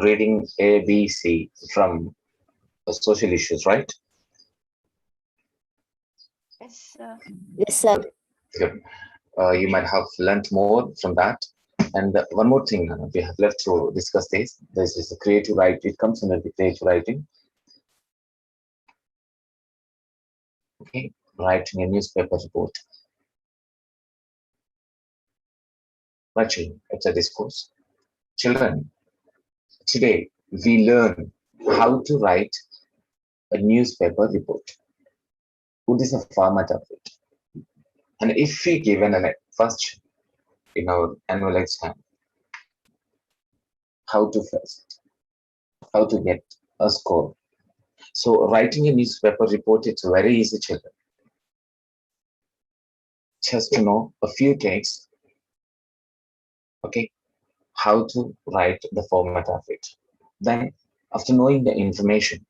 reading A, B, C from social issues, right? Yes, sir. Yes, sir. Good. You might have learnt more from that. And one more thing we have left to discuss this is the creative writing. It comes under the creative writing. Okay, writing a newspaper report. Actually, it's a discourse. Children, today we learn how to write a newspaper report. What is the format of it? And if we given a first in our annual exam, how to first, how to get a score. So writing a newspaper report, it's very easy, children. Just to know a few takes, okay, how to write the format of it. Then after knowing the information,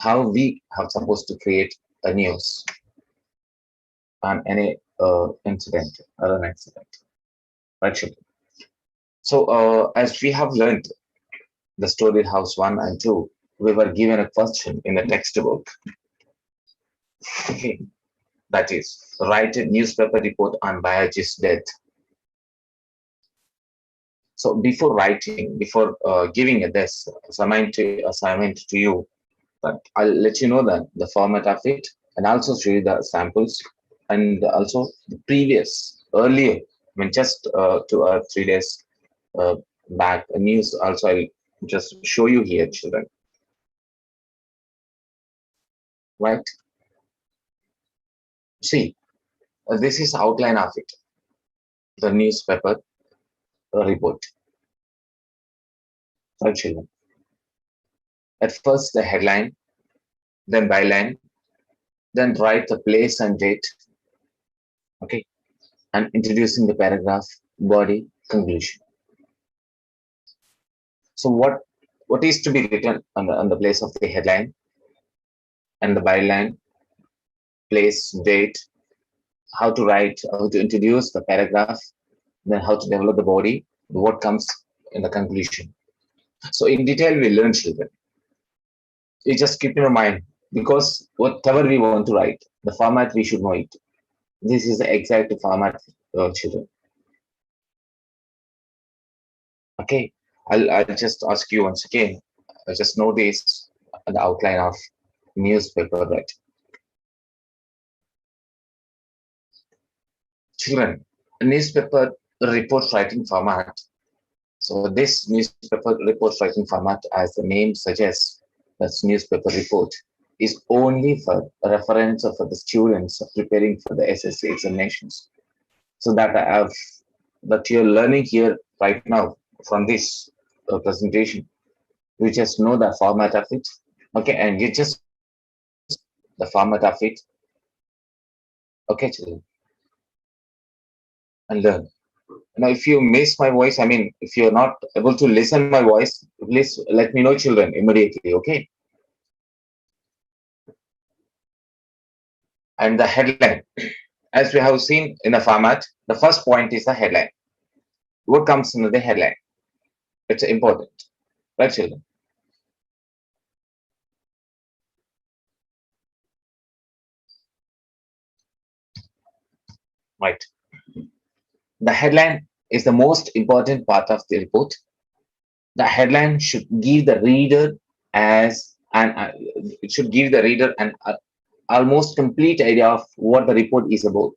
how we are supposed to create a news on any incident or an accident, right, children? So as we have learned the story house 1 and 2, we were given a question in the textbook. Okay, that is, write a newspaper report on Bayaj's death. So before writing, before giving this assignment to you, but I'll let you know that the format of it and also show you the samples and also the previous earlier. I mean, just 2 or 3 days back news. Also, I'll just show you here, children. Right? See, this is outline of it. The newspaper report. Right, children. At first, the headline, then byline, then write the place and date. Okay, and introducing the paragraph, body, conclusion. So what is to be written on the place of the headline and the byline, place, date, how to write, how to introduce the paragraph, then how to develop the body, what comes in the conclusion. So in detail, we learn, children. You just keep in mind, because whatever we want to write, the format we should know it. This is the exact format, children. Okay, I'll just ask you once again. Just know this, the outline of newspaper, right? Children, newspaper report writing format. So this newspaper report writing format, as the name suggests, that's newspaper report, is only for reference for the students preparing for the SSC examinations. So that you're learning here right now from this presentation, you just know the format of it, okay, and you just the format of it, okay, children, and learn. Now, if you miss my voice, I mean, if you're not able to listen my voice, please let me know, children, immediately, okay? And the headline, as we have seen in the format, the first point is the headline. What comes in the headline? It's important, right, children? Right. The headline is the most important part of the report. The headline should give the reader it should give the reader an almost complete idea of what the report is about.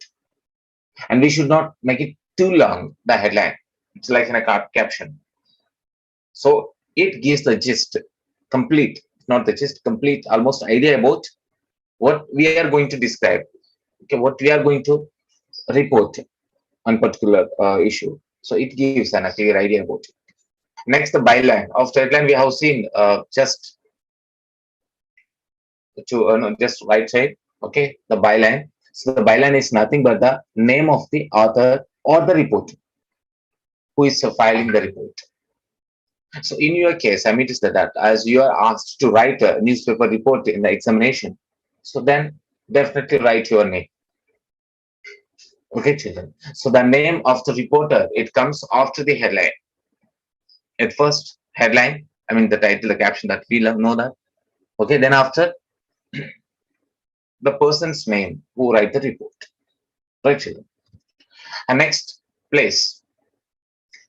And we should not make it too long, the headline. It's like in a caption. So it gives the gist, complete, not the gist, complete, almost idea about what we are going to describe, okay, what we are going to report on particular issue. So it gives a clear idea about it. Next, the byline. After headline, we have seen just just right side, okay, the byline. So the byline is nothing but the name of the author or the report who is filing the report. So in your case, I mean, it is that as you are asked to write a newspaper report in the examination, so then definitely write your name. Okay, children. So the name of the reporter, it comes after the headline. At first, headline, I mean the title, the caption, that we know that. Okay, then after, the person's name who write the report, right, children? And next, place.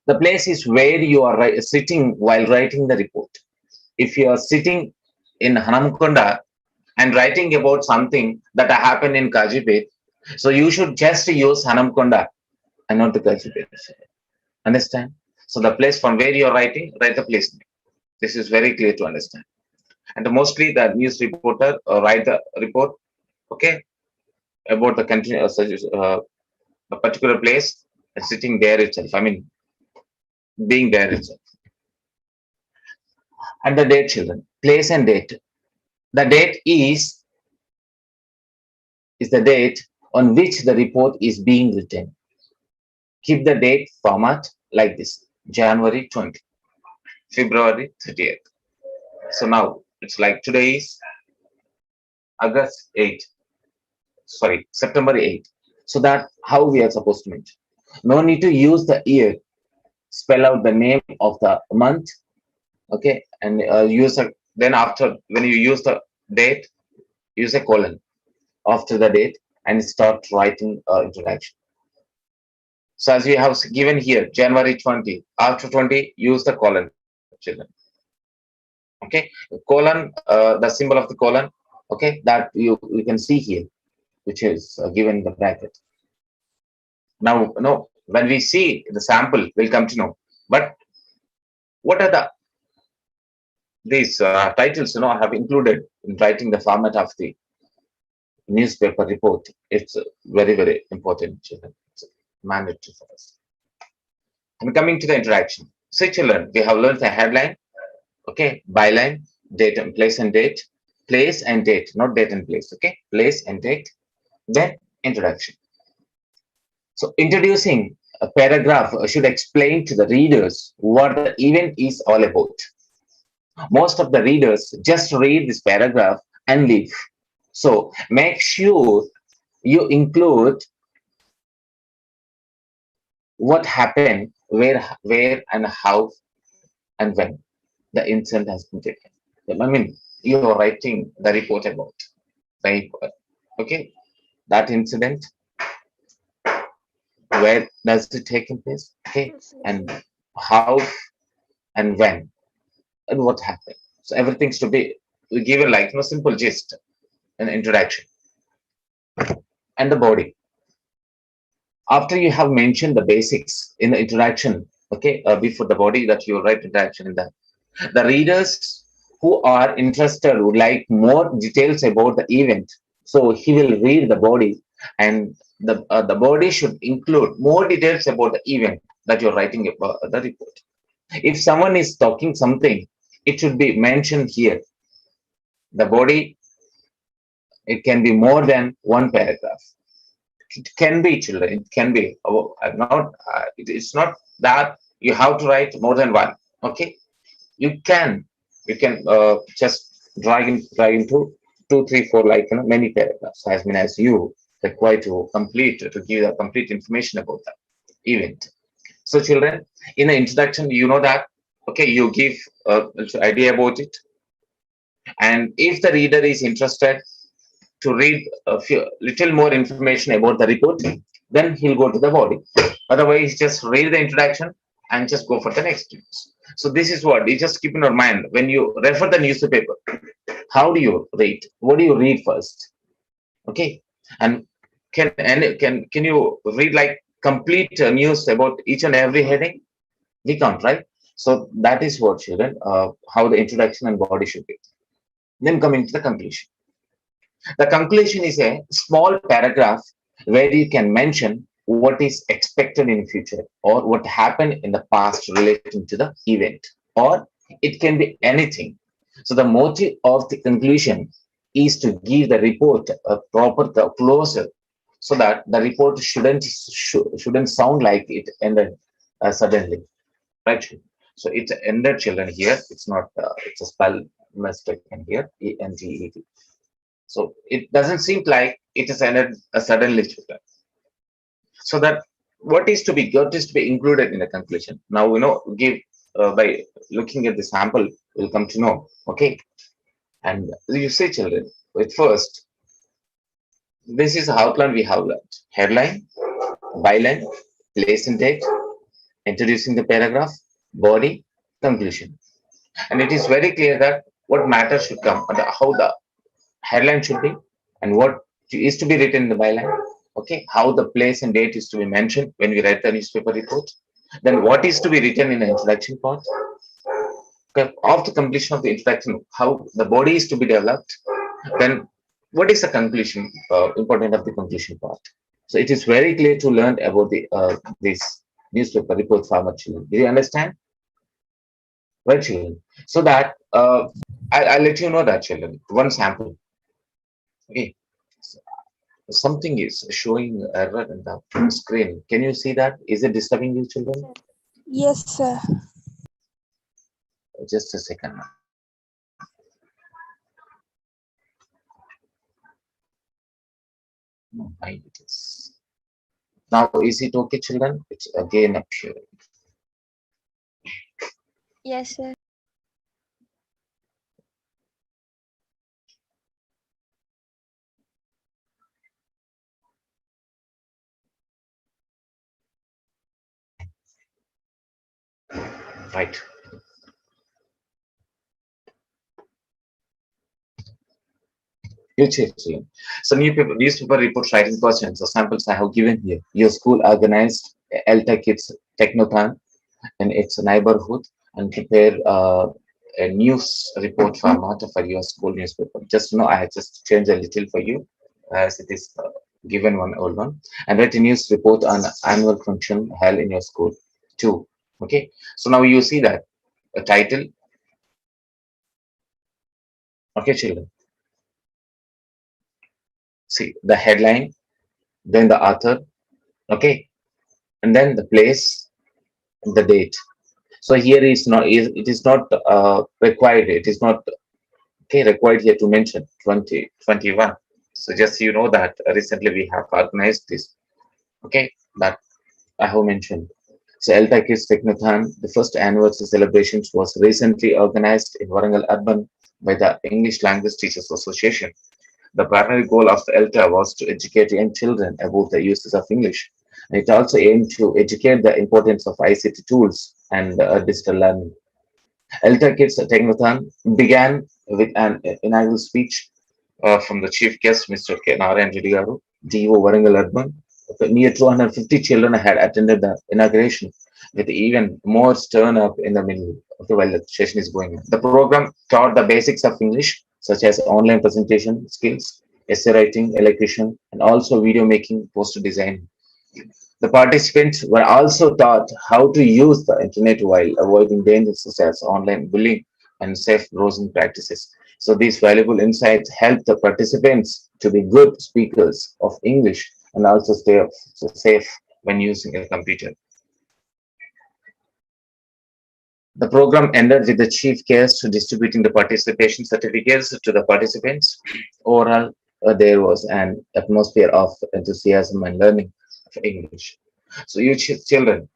The place is where you are sitting while writing the report. If you are sitting in Hanumakonda and writing about something that happened in Kajipet, so you should just use Hanumakonda and not the Kajipet. Understand? So the place from where you are writing, write the place name. This is very clear to understand. And mostly the news reporter write the report, okay, about the country, a particular place, sitting there itself. I mean, being there itself. And the date, children. Place and date. The date is the date on which the report is being written. Keep the date format like this: January 20, February 30th. So now it's like today is August 8, sorry, September 8. So that how we are supposed to mention. No need to use the year. Spell out the name of the month, okay, and use a, then after, when you use the date, use a colon after the date and start writing introduction. So as you have given here, January 20, after 20, use the colon, children. Okay, colon, the symbol of the colon, okay, that you can see here, which is given in the bracket. Now, no, when we see the sample, we'll come to know. But what are these titles? I have included in writing the format of the newspaper report. It's very, very important, children. It's mandatory for us. And coming to the introduction. So, children, we have learned the headline, okay, byline, date and place and date, place and date, not date and place, okay, place and date, then introduction. So, introducing a paragraph should explain to the readers what the event is all about. Most of the readers just read this paragraph and leave. So make sure you include what happened, where and how and when the incident has been taken. I mean, you are writing the report about, right? Okay, that incident, where does it take place? Okay, and how and when and what happened. So everything's to be given like simple gist, an introduction, and the body. After you have mentioned the basics in the introduction, okay, before the body, that you write introduction in that, the readers who are interested would like more details about the event, so he will read the body, and the body should include more details about the event that you're writing about the report. If someone is talking something, it should be mentioned here. The body, it can be more than one paragraph. It can be, children, it can be not it's not that you have to write more than one. Okay, you can just drag into 2, 3, 4, like many paragraphs as many as you require to complete, to give the complete information about that event. So children, in the introduction, you know that, okay, you give idea about it, and if the reader is interested to read a little more information about the report, then he'll go to the body. Otherwise, just read the introduction and just go for the next news. So this is what you just keep in your mind when you refer the newspaper. How do you read? What do you read first? Okay, and can you read like complete news about each and every heading? We can't, right? So that is what, children, how the introduction and body should be. Then coming to the conclusion. The conclusion is a small paragraph where you can mention what is expected in future or what happened in the past relating to the event, or it can be anything. So the motive of the conclusion is to give the report a proper closure, so that the report shouldn't sound like it ended suddenly, right? So it's ended, children, here. It's not, it's a spell mistake in here, ENGED. So it doesn't seem like it is ended suddenly, children. So that what is to be included in the conclusion. Now, give by looking at the sample, we'll come to know. Okay. And you say, children, with first, this is the outline we have learned. Headline, byline, place and date, introducing the paragraph, body, conclusion. And it is very clear that what matter should come and how the headline should be and what is to be written in the byline. Okay, how the place and date is to be mentioned when we write the newspaper report. Then what is to be written in the introduction part. Okay, after completion of the introduction, how the body is to be developed. Then what is the conclusion, important of the conclusion part. So it is very clear to learn about the this newspaper report format, children. Do you understand? Right, children. So that I'll let you know that, children. One sample. Okay. So something is showing error in the screen. Can you see that? Is it disturbing you, children? Yes, sir. Just a second. No, it is. Now, is it okay, children? It's again appearing. Yes, sir. Right. You children. So newspaper report writing questions or samples I have given here. Your school organized ELTA Kids Technothon in its neighborhood and prepare a news report format for your school newspaper. Just know I have just changed a little for you as it is given one old one. And write a news report on annual function held in your school too. Okay. So now you see that a title. Okay, children. See the headline, then the author. Okay. And then the place, the date. So here is not it is not required. It is not okay required here to mention 2021. So just you know that recently we have organized this. Okay, that I have mentioned. So ELK is Technothon, the first annual celebrations was recently organized in Warangal Urban by the English Language Teachers Association. The primary goal of the ELTA was to educate young children about the uses of English. And it also aimed to educate the importance of ICT tools and digital learning. ELTA Kids Technothon began with an inaugural speech from the chief guest, Mr. K. Narayan Reddy Garu, DEO Warangal Urban. Near 250 children had attended the inauguration, with even more turn up in the middle while the session is going on. The program taught the basics of English, such as online presentation skills, essay writing, elocution, and also video making, poster design. The participants were also taught how to use the internet while avoiding dangers such as online bullying and safe browsing practices. So these valuable insights help the participants to be good speakers of English and also stay safe when using a computer. The program ended with the chief guest distributing the participation certificates to the participants. Overall, there was an atmosphere of enthusiasm and learning of English. So, you children,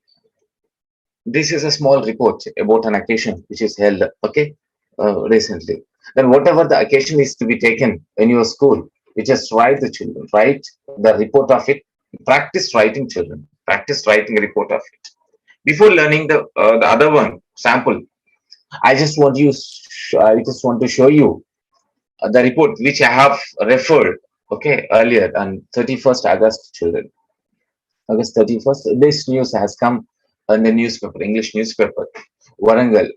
this is a small report about an occasion which is held, okay, recently. Then, whatever the occasion is to be taken in your school, you just write the children, write the report of it. Practice writing, children. Practice writing a report of it. Before learning the other one sample, I just want to show you the report which I have referred, okay, earlier on 31st August, children. August 31st, this news has come in the newspaper, English newspaper. Warangal,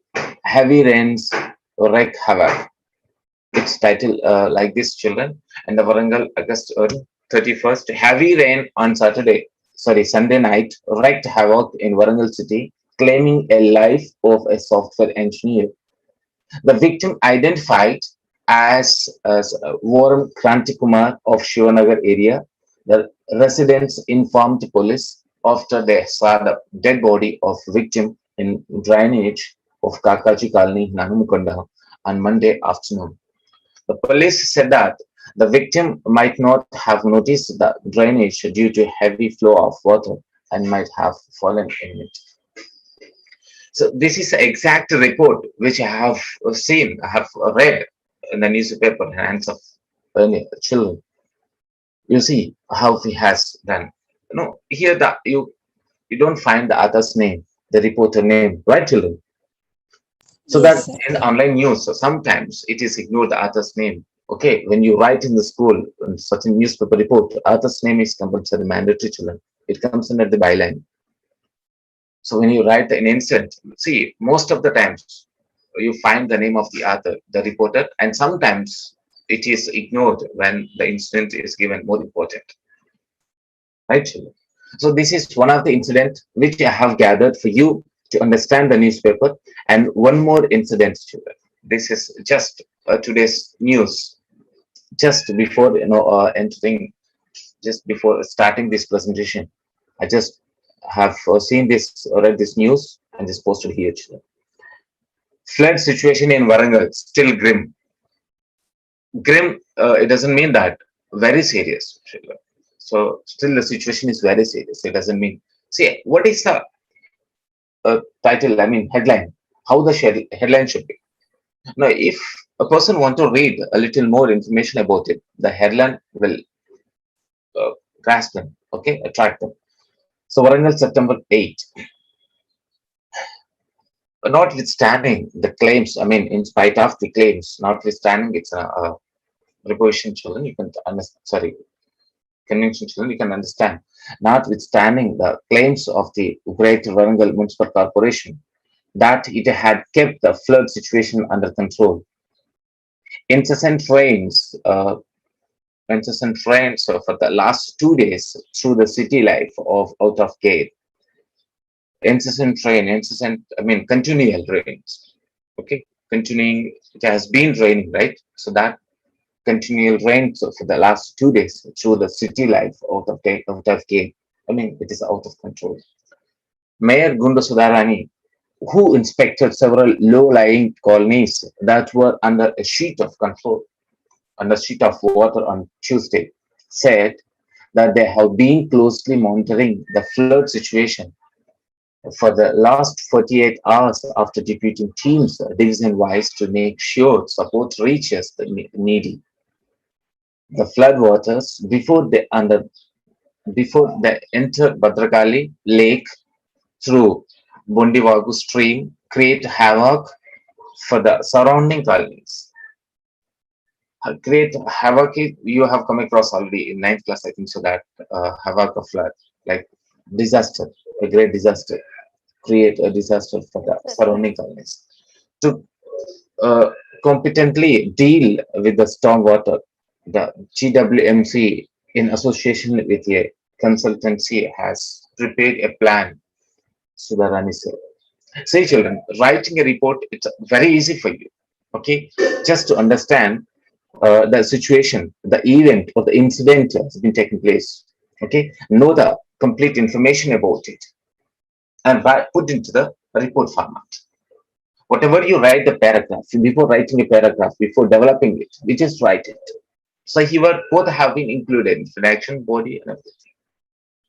heavy rains wreak havoc. It's titled like this, children. And the Warangal, August 31st, heavy rain on Sunday night wreaked havoc in Warangal city, claiming a life of a software engineer. The victim identified as Varam Krantikumar of Shivanagar area. The residents informed police after they saw the dead body of victim in drainage of Kakachi Colony in Hanumakonda on Monday afternoon. The police said that the victim might not have noticed the drainage due to heavy flow of water and might have fallen in it. So this is the exact report which I have seen, I have read in the newspaper in hands of children. You see how he has done. Here you don't find the author's name, the reporter name, right, children? So Yes, that sir. in online news, so sometimes it is ignored the author's name. Okay, when you write in the school in such a newspaper report, author's name is compulsory mandatory, children. It comes in at the byline. So when you write an incident, see, most of the times you find the name of the author, the reporter, and sometimes it is ignored when the incident is given more important, right, children? So this is one of the incident which I have gathered for you to understand the newspaper. And one more incident, children. This is just today's news. Just before entering, just before starting this presentation, I just have seen this, read this news, and just posted here, children. Flood situation in Warangal still grim. Grim, it doesn't mean that very serious. So still the situation is very serious. It doesn't mean. See, what is the title? I mean headline. How the headline should be. Now, if a person want to read a little more information about it, the headline will grasp them. Okay, attract them. So Warangal September 8. Notwithstanding the claims, I mean, in spite of the claims, notwithstanding it's a preposition, children, you can understand, sorry, convention, children, you can understand. Notwithstanding the claims of the Great Warangal Municipal Corporation that it had kept the flood situation under control. Incessant rains, for the last 2 days through the city life of out of gate. I mean, continual rains. Okay, continuing, it has been raining, right? So that continual rains for the last 2 days through the city life out of gate. I mean, it is out of control. Mayor Gunda Sudarani, who inspected several low-lying colonies that were under a sheet of control, under sheet of water on Tuesday, said that they have been closely monitoring the flood situation for the last 48 hours after deputing teams division-wise to make sure support reaches the needy. The flood waters before they enter Bhadrakali Lake through Bondivagu stream create havoc for the surrounding colonies. Create havoc, you have come across already in ninth class, I think so, that havoc of flood, like disaster, a great disaster, create a disaster for the surrounding colonies. To uh, competently deal with the storm water, the GWMC, in association with a consultancy, has prepared a plan, Sudharani said. Say, children, writing a report, it's very easy for you. Okay, just to understand the situation, the event or the incident has been taking place. Okay, know the complete information about it and put into the report format. Whatever you write the paragraph, before writing a paragraph, before developing it, we just write it. So here both have been included, introduction, body, and everything.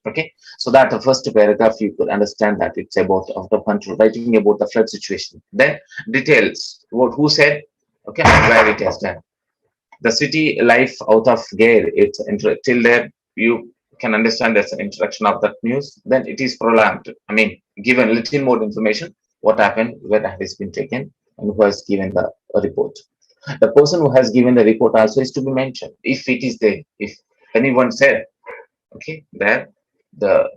Okay, so that the first paragraph you could understand that it's about out of control, writing about the flood situation. Then details, what who said, okay, and where it has done. The city life out of gear, it's till there you can understand there's an introduction of that news. Then it is prolonged. I mean, given a little more information, what happened, where has been taken, and who has given the report. The person who has given the report also is to be mentioned if it is there. If anyone said, okay, there the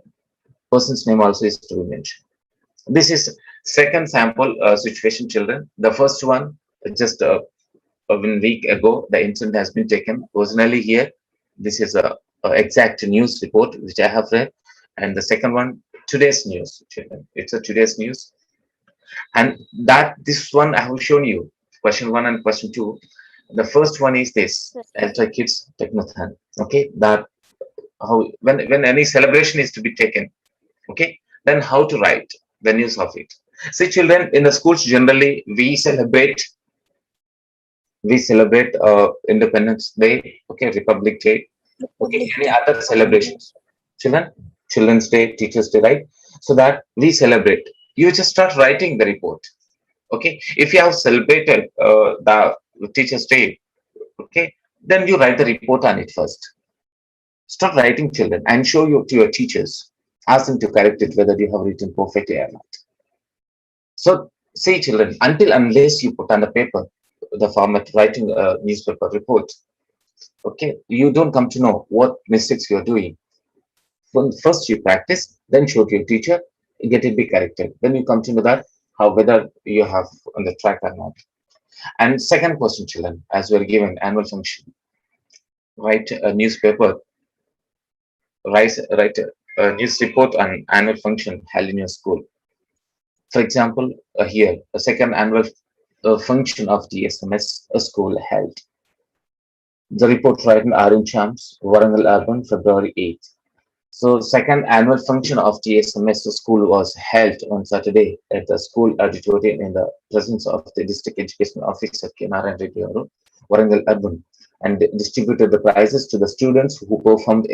person's name also is to be mentioned. This is second sample situation, children. The first one, just a week ago, the incident has been taken. Originally here, this is a exact news report which I have read. And the second one, today's news, children. It's a today's news. And that this one I have shown you, question 1 and question 2. The first one is this, Yes, sir. Eltra Kids Technothan. Okay, that how when any celebration is to be taken, okay, then how to write the news of it. See, children, in the schools generally we celebrate Independence Day, okay, Republic Day, okay, Republic any Day. other celebrations, children, Children's Day, Teachers Day, right? So that we celebrate. You just start writing the report. Okay, if you have celebrated the teacher's day, okay, then you write the report on it first. Start writing, children, and show you to your teachers. Ask them to correct it whether you have written perfectly or not. So, say, children, until unless you put on the paper the format writing a newspaper report, okay, you don't come to know what mistakes you're doing. First you practice, then show to your teacher, get it be corrected. Then you come to know that how whether you have on the track or not. And second question, children, as we're given annual function, write a newspaper, write a news report on annual function held in your school. For example, here, a second annual function of DSMS a school held. The report written Arun Champs, Warangal Urban, February 8th. So, second annual function of DSMS school was held on Saturday at the school auditorium in the presence of the District Education Officer Kenar and Warangal Urban, and distributed the prizes to the students who performed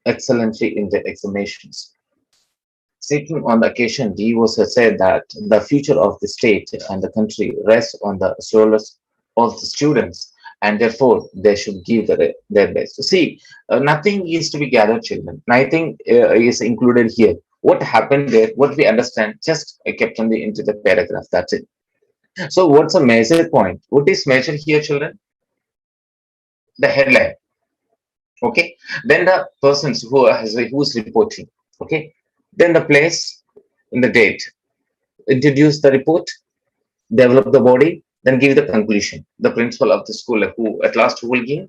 excellently in their examinations. Speaking on the occasion, DEO said that the future of the state and the country rests on the shoulders of the students, and therefore they should give their best. See, nothing is to be gathered, children. Nothing is included here. What happened there, what we understand, just kept into the paragraph. That's it. So, what's a major point? What is major here, children? The headline. Okay. Then the persons who's reporting. Okay. Then the place, in the date. Introduce the report, develop the body, then give the conclusion. The principal of the school, who at last will give,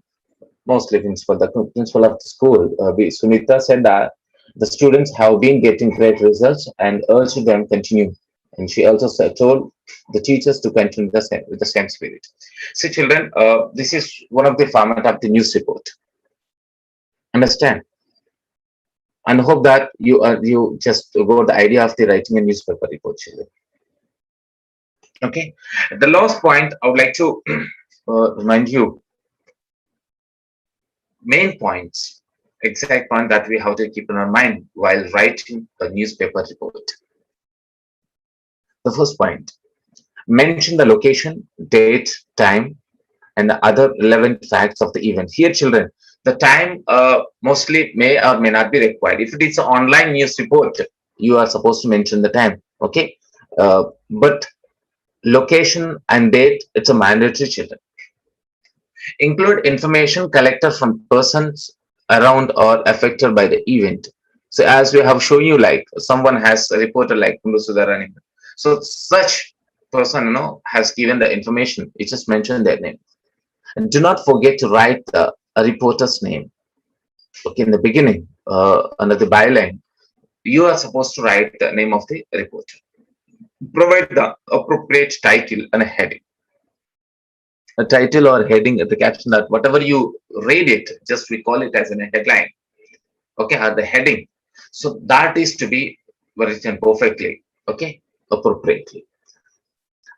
mostly principal, the principal of the school, Sunita, said that the students have been getting great results and urged them continue. And she also told the teachers to continue with the same spirit. See, children, this is one of the format of the news report. Understand? And hope that you just got the idea of the writing a newspaper report, children. Okay. The last point I would like to remind you, main points, exact point that we have to keep in our mind while writing a newspaper report. The first point, mention the location, date, time, and the other relevant facts of the event. Here, children, the time mostly may or may not be required. If it is an online news report, you are supposed to mention the time. Okay. But location and date, it's a mandatory, children. Include information collected from persons around or affected by the event. So as we have shown you, like someone has reported like Sudharani. So such person, has given the information. You just mention their name. And do not forget to write a reporter's name. Okay, in the beginning, under the byline, you are supposed to write the name of the reporter. Provide the appropriate title and a heading. A title or heading, the caption, that whatever you read it, just we call it as a headline. Okay, or the heading. So that is to be written perfectly. Okay, appropriately.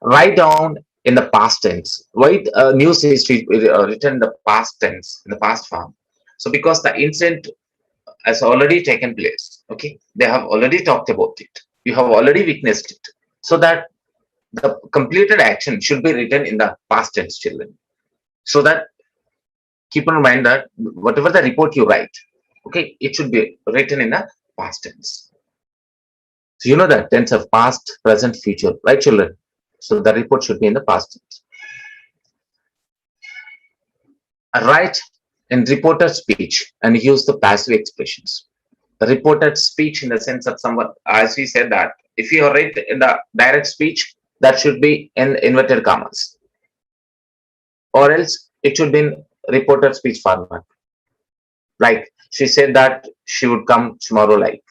Write down in the past tense. Write news history written in the past tense, in the past form. So because the incident has already taken place. Okay, they have already talked about it. You have already witnessed it. So that the completed action should be written in the past tense, children. So that keep in mind that whatever the report you write, okay, it should be written in the past tense. So you know that tense of past, present, future, right, children? So the report should be in the past tense. Write in reported speech and use the passive expressions. The reported speech in the sense of someone, as we said that if you write in the direct speech, that should be in inverted commas, or else it should be in reported speech format. Like she said that she would come tomorrow, like.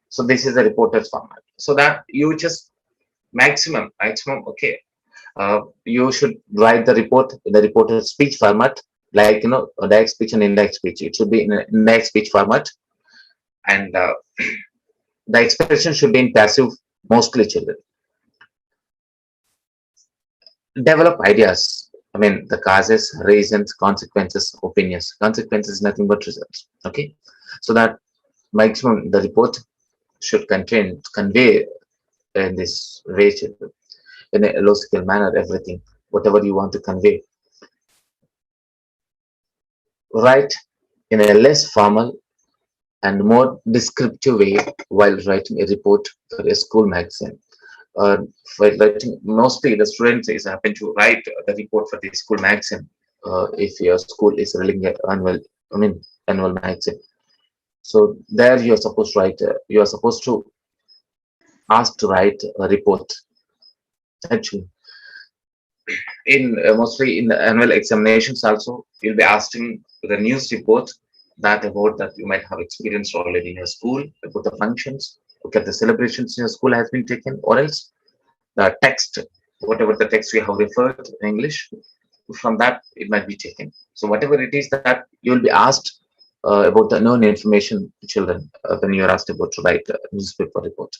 So this is the reported format. So that you just maximum, okay. You should write the report in the reported speech format, like a direct speech and indirect speech. It should be in an indirect speech format, and the expression should be in passive, mostly, children. Develop ideas. I mean, the causes, reasons, consequences, opinions. Consequences is nothing but results. Okay, so that maximum the report should convey in this way, children, in a logical manner, everything, whatever you want to convey. Write in a less formal and more descriptive way while writing a report for a school magazine. Uh, while writing, mostly the students is happen to write the report for the school magazine. If your school is running an annual magazine, so there you are supposed to write. You are supposed to ask to write a report. Actually, in mostly in the annual examinations also, you'll be asking the news report that about that you might have experienced already in your school about the functions, look at the celebrations in your school has been taken, or else the text, whatever the text we have referred in English, from that it might be taken. So whatever it is that you'll be asked about the known information, children, when you're asked about to write a newspaper report,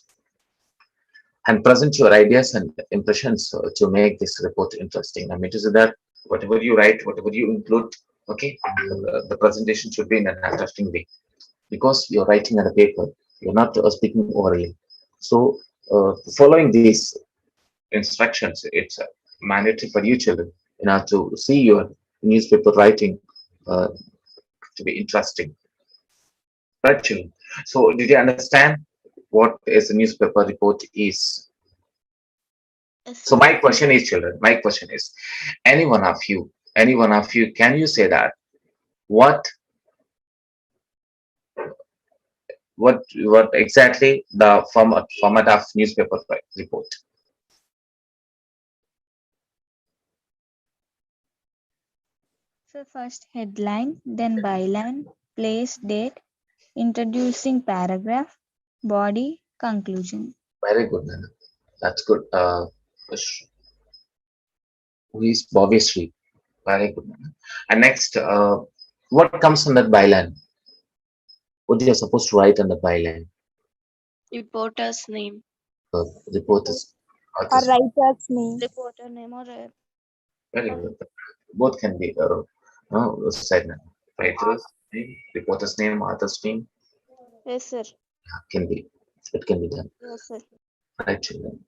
and present your ideas and impressions to make this report interesting. I mean to say that whatever you write, whatever you include, okay, the presentation should be in an interesting way because you're writing on a paper, you're not speaking orally. So following these instructions, it's mandatory for you children, to see your newspaper writing uh, to be interesting. Right, children? So did you understand what is a newspaper report is? Yes, So sir. my question is, children, my question is, any one of you, can you say that what what exactly the format of newspaper report? So first headline, then byline, place, date, introducing paragraph, body, conclusion. Very good, Nana. That's good. Who is Bobby Sri? Very good, Nana. And next, what comes on that byline? What you're supposed to write on the byline? Reporter's name. Reporters, Or authors. writer's name. Reporter name or Very good. Both can be said. Nana. Writers name, reporter's name, author's name yes, sir. can be. It can be done. Yes, sir. Right, children.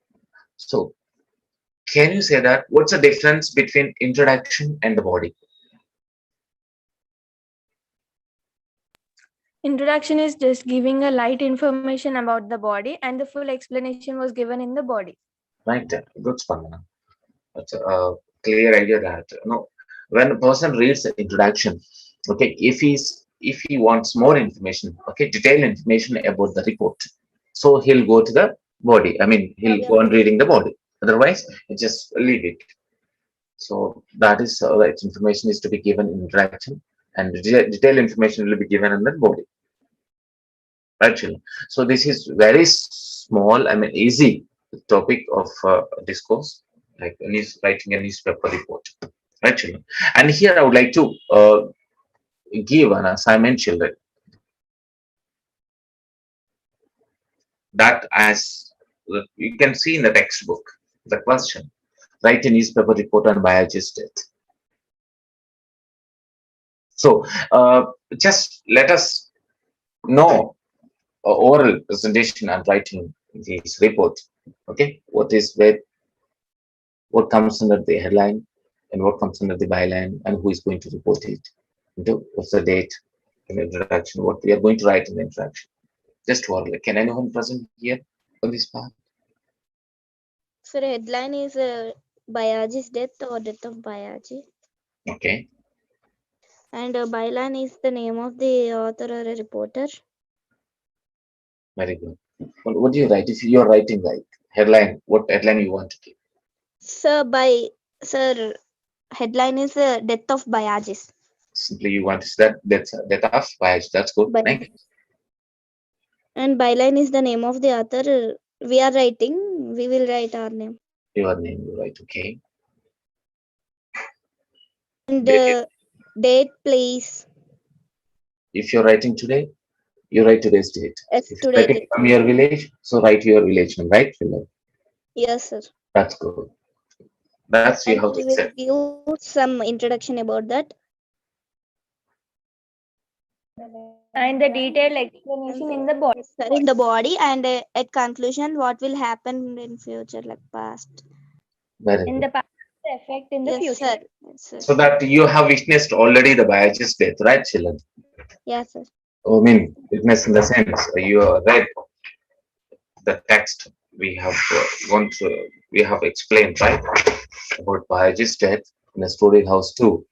So, can you say that what's the difference between introduction and the body? Introduction is just giving a light information about the body, and the full explanation was given in the body. Right, good, Spandana. That's a clear idea that when a person reads the introduction, okay, if he wants more information, okay, detailed information about the report, so he'll go to the body. I mean, he'll go on reading the body. Otherwise, he just leave it. So that is that information is to be given in introduction, and detailed information will be given in the body. Actually, so this is very small, I mean, easy topic of discourse, like writing a newspaper report. Actually, and here I would like to give an assignment, children, that as you can see in the textbook, the question: write a newspaper report on biologist death. So just let us know oral presentation and writing this report. Okay, what comes under the headline and what comes under the byline and who is going to report it. What's the date in the introduction, what we are going to write in the introduction. Just oral. Can anyone present here on this part? Sir, headline is Bayaji's death or death of Bayaji. Okay, And byline is the name of the author or a reporter. very good. What do you write? If you're writing like headline, what headline you want to give? Sir, headline is death of Bayajis. Simply you want to say that's death of bias. That's good. Next. And byline is the name of the author. We are writing. We will write our name. Your name, you write. Okay. And date, place. If you're writing today, you write today's date. Yes, If you're today writing date. from your village, so write your village name, right? Yes, sir. That's good. That's you And have to we accept. will give some introduction about that. And the detailed explanation in the body. Yes, sir, in the body, and at conclusion, what will happen in future, like past. Very In good. the past, the effect in the Yes, future. sir. Yes, sir. So that you have witnessed already the biology's death, right, children? Yes, sir. I mean, witness in the sense you read the text we have gone through, we have explained, right, about biology's death in the story house too.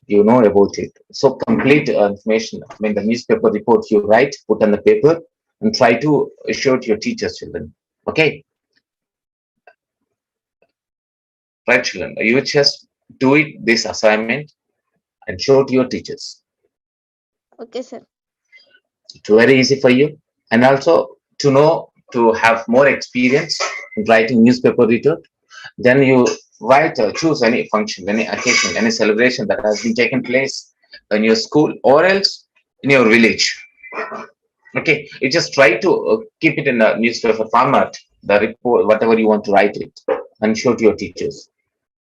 You know about it. So complete information. I mean, the newspaper report you write, put on the paper, and try to show it to your teachers, children. Okay, right, children. You just do it this assignment and show it to your teachers. Okay, sir. It's very easy for you, and also to know to have more experience in writing newspaper report. Then you write, choose any function, any occasion, any celebration that has been taken place in your school or else in your village. Okay, you just try to keep it in a newspaper format, the report, whatever you want to write it, and show to your teachers.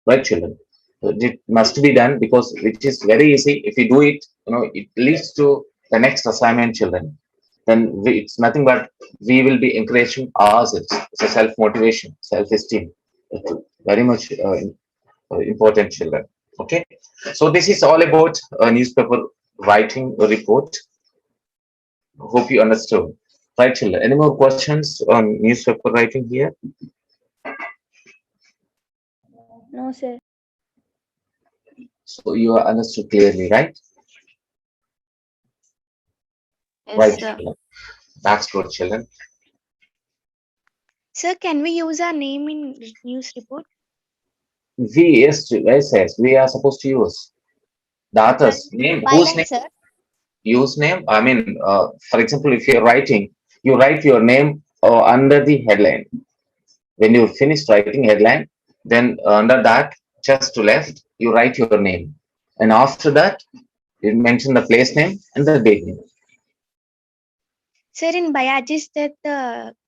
Right, children? So it must be done because it is very easy. If you do it, it leads to the next assignment, children. Then it's nothing but we will be encouraging ourselves. It's a self motivation, self esteem. Very much important, children. Okay, so this is all about newspaper writing a report. Hope you understood. Right, children. Any more questions on newspaper writing here? No, sir. So you are understood clearly, right? Right, Yes, sir. children. That's good, children. Sir, can we use our name in news report? Yes, we are supposed to use the author's name. Whose Byline, name? sir. Use name. I mean, for example, if you're writing, you write your name under the headline. When you finish writing headline, then under that, just to left, you write your name, and after that, you mention the place name and the date name. Sir, in biology's that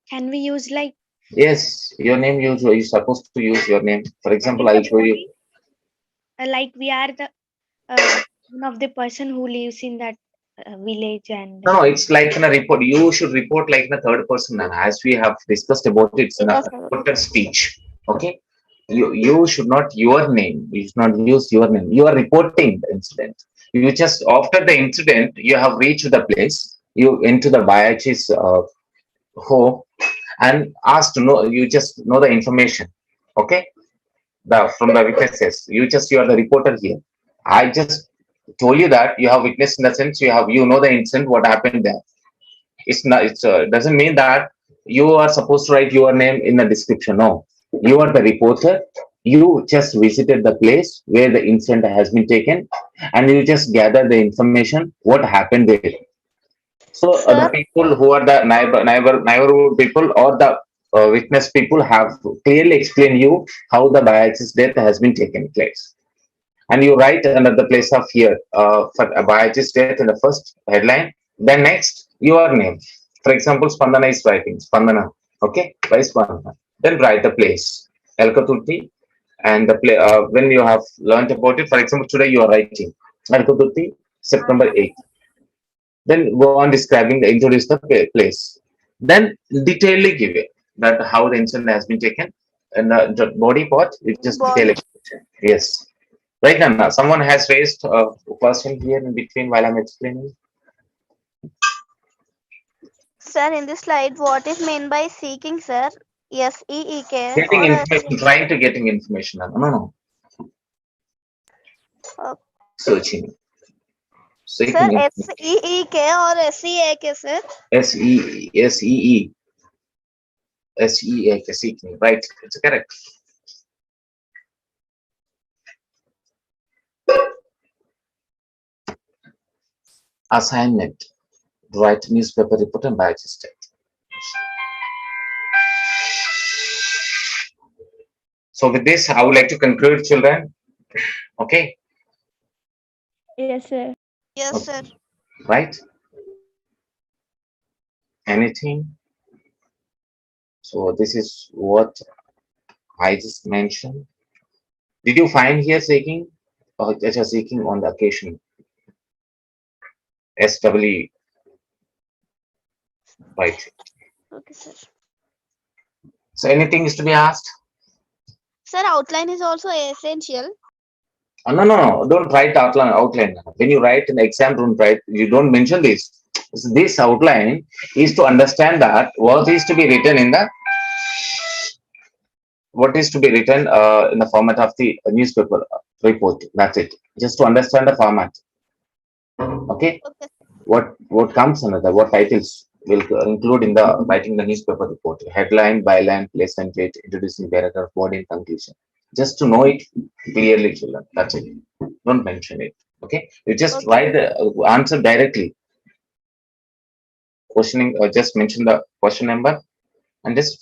can we use like Yes, your name you're supposed to use your name. For example, in the I'll show you. body, like we are the one of the person who lives in that village and No, it's like in a report. You should report like in a third person, now. As we have discussed about it, it's in a Yes, sir. reported speech. Okay, you should not your name. You should not use your name. You are reporting the incident. You just after the incident, you have reached the place. You into the biologist's home and asked to know. You just know the information. Okay, the from the witnesses. You are the reporter here. I just told you that you have witnessed in the sense you know the incident what happened there. It's not. It's doesn't mean that you are supposed to write your name in the description. No, you are the reporter. You just visited the place where the incident has been taken, and you just gather the information what happened there. So the Sir, people who are the neighborhood people or the witness people have clearly explained you how the biologist's death has been taken place, and you write under the place of here for a biologist death in the first headline. Then next your name. For example, Spandana is writing Spandana. Okay, by Spandana. Then write the place Elkaturti and the play. When you have learned about it, for example, today you are writing Elkaturti September 8th. Then go on describing the introduce the place. Then detailedly give it that how the incident has been taken and the body part is just detail body. explanation. Yes. Right, Nana. Someone has raised a question here in between while I'm explaining. Sir, in this slide, what is meant by seeking, sir? SEEK Getting or information, trying to getting information. Nana. No, no. uh, Searching, sir, seeking information. SEEK or SEAK, sir? SEE, seeking. Right. It's correct. Assignment. Write newspaper report and biologist. So with this, I would like to conclude, children. Okay. Yes, sir. Yes, Okay. sir. Right. Anything. So this is what I just mentioned. Did you find here seeking or just seeking on the occasion? SWE. Right. Okay, sir. So anything is to be asked? Sir, outline is also essential. No. Don't write outline. When you write an exam, you don't mention this. So this outline is to understand that what is to be written in the format of the newspaper report. That's it. Just to understand the format. Okay. Okay. What comes under what titles will include in the writing the newspaper report: headline, byline, place and date, introducing paragraph, body, and conclusion. Just to know it clearly, children. That's it. Don't mention it. Okay. You just Okay. write the answer directly. Questioning, just mention the question number and just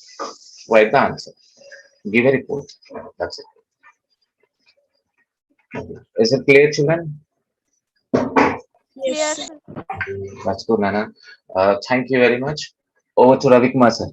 write the answer. Give a report. That's it. Is it clear, children? Clear, sir. That's good, Nana. Thank you very much. Over to Ravi Kumar, sir.